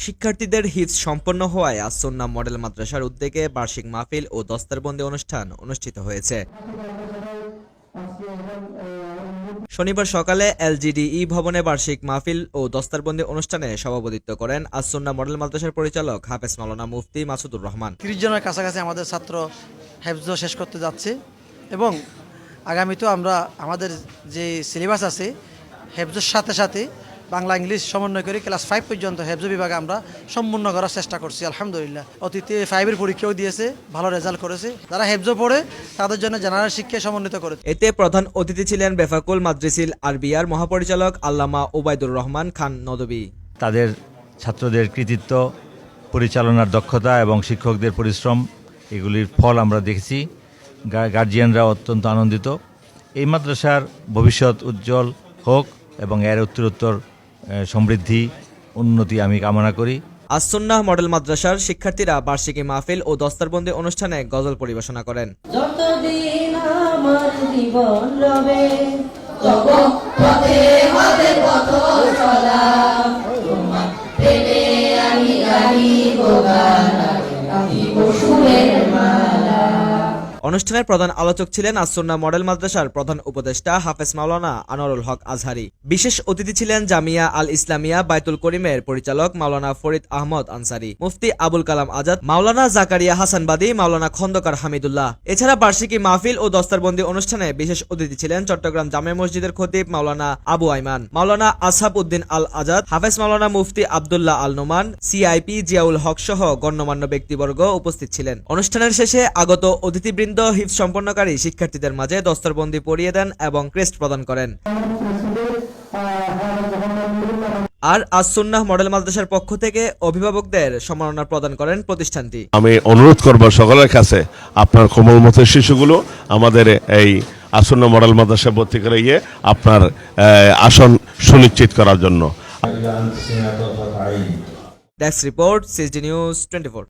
শিক্ষার্থীদের হিফজ সম্পন্ন হওয়ায় আস-সুন্নাহ মডেল মাদ্রাসার উদ্যোগে বার্ষিক মাহফিল ও দস্তারবন্দি অনুষ্ঠান অনুষ্ঠিত হয়েছে। শনিবার সকালে এলজিডিই ভবনে বার্ষিক মাহফিল ও দস্তারবন্দি অনুষ্ঠানে সভাপতিত্ব করেন আস-সুন্নাহ মডেল মাদ্রাসার পরিচালক হাফেজ মাওলানা মুফতি মাসুদুর রহমান। ৩০ জনের কাছাকাছি আমাদের ছাত্র হেফজ শেষ করতে যাচ্ছে এবং আগামীতেও আমরা আমাদের যে সিলেবাস আছে হেফজের সাথে সাথে বাংলা ইংলিশ সমন্বয় করে ক্লাস 5 পর্যন্ত হেফজ বিভাগে আমরা সম্পূর্ণ করার চেষ্টা করছি। আলহামদুলিল্লাহ অতীতে 5-এর পরীক্ষাও দিয়েছে, ভালো রেজাল্ট করেছে। যারা হেফজ পড়ে তাদের জন্য জেনারেল শিক্ষা সমন্বিত করেছে। এতে প্রধান অতিথি ছিলেন বেফাকুল মাদ্রিসিল আরবিয়ার মহাপরিচালক আল্লামা ওবায়দুর রহমান খান নদভী। তাদের ছাত্রদের কৃতিত্ব, পরিচালনার দক্ষতা এবং শিক্ষকদের পরিশ্রম এগুলির ফল আমরা দেখেছি। গার্জিয়ানরা অত্যন্ত আনন্দিত। এই মাদ্রাসার ভবিষ্যৎ উজ্জ্বল হোক এবং এর উত্তরোত্তর সমৃদ্ধি উন্নতি আমি কামনা করি। আস-সুন্নাহ মডেল মাদ্রাসার শিক্ষার্থীরা বার্ষিকী মাহফিল ও দস্তারবন্দি অনুষ্ঠানে গজল পরিবেশনা করেন। যতদিন আমার জীবন রবে তব পথে হবে পথ চলা, তোমার প্রেমে আমি গাইব গান, গাইব সুরের মালা। অনুষ্ঠানের প্রধান আলোচক ছিলেন আস-সুন্নাহ মডেল মাদ্রাসার প্রধান উপদেষ্টা হাফেজ মাওলানা আনোয়ারুল হক আজহারি। বিশেষ অতিথি ছিলেন জামিয়া আল ইসলামিয়া বাইতুল করিমের পরিচালক মাওলানা ফরিদ আহমদ আনসারি, মুফতি আবুল কালাম আজাদ, মাওলানা জাকারিয়া হাসান বাদী, মাওলানা খন্দকার হামিদুল্লাহ। এছাড়া বার্ষিকী মাহফিল ও দস্তারবন্দি অনুষ্ঠানে বিশেষ অতিথি ছিলেন চট্টগ্রাম জামে মসজিদের খতিব মাওলানা আবু আইমান, মাওলানা আসহাব উদ্দিন আল আজাদ, হাফেজ মাওলানা মুফতি আব্দুল্লাহ আল নোমান, সিআইপি জিয়াউল হক সহ গণ্যমান্য ব্যক্তিবর্গ উপস্থিত ছিলেন। অনুষ্ঠানের শেষে আগত অতিথিবৃন্দ হিফজ সম্পন্নকারী শিক্ষার্থীদের মাঝে দস্তারবন্দি পরিয়ে দেন এবং ক্রেস্ট প্রদান করেন। আর আস-সুন্নাহ মডেল মাদ্রাসার পক্ষ থেকে অভিভাবকদের সম্মাননা প্রদান করেন প্রতিষ্ঠানটি। আমি অনুরোধ করব সকলের কাছে আপনার কোমলমতি শিশুগুলো আমাদের এই আস-সুন্নাহ মডেল মাদ্রাসায় ভর্তি করে গিয়ে আপনার আসন সুনিশ্চিত করার জন্য। Desk report, CSD news 24।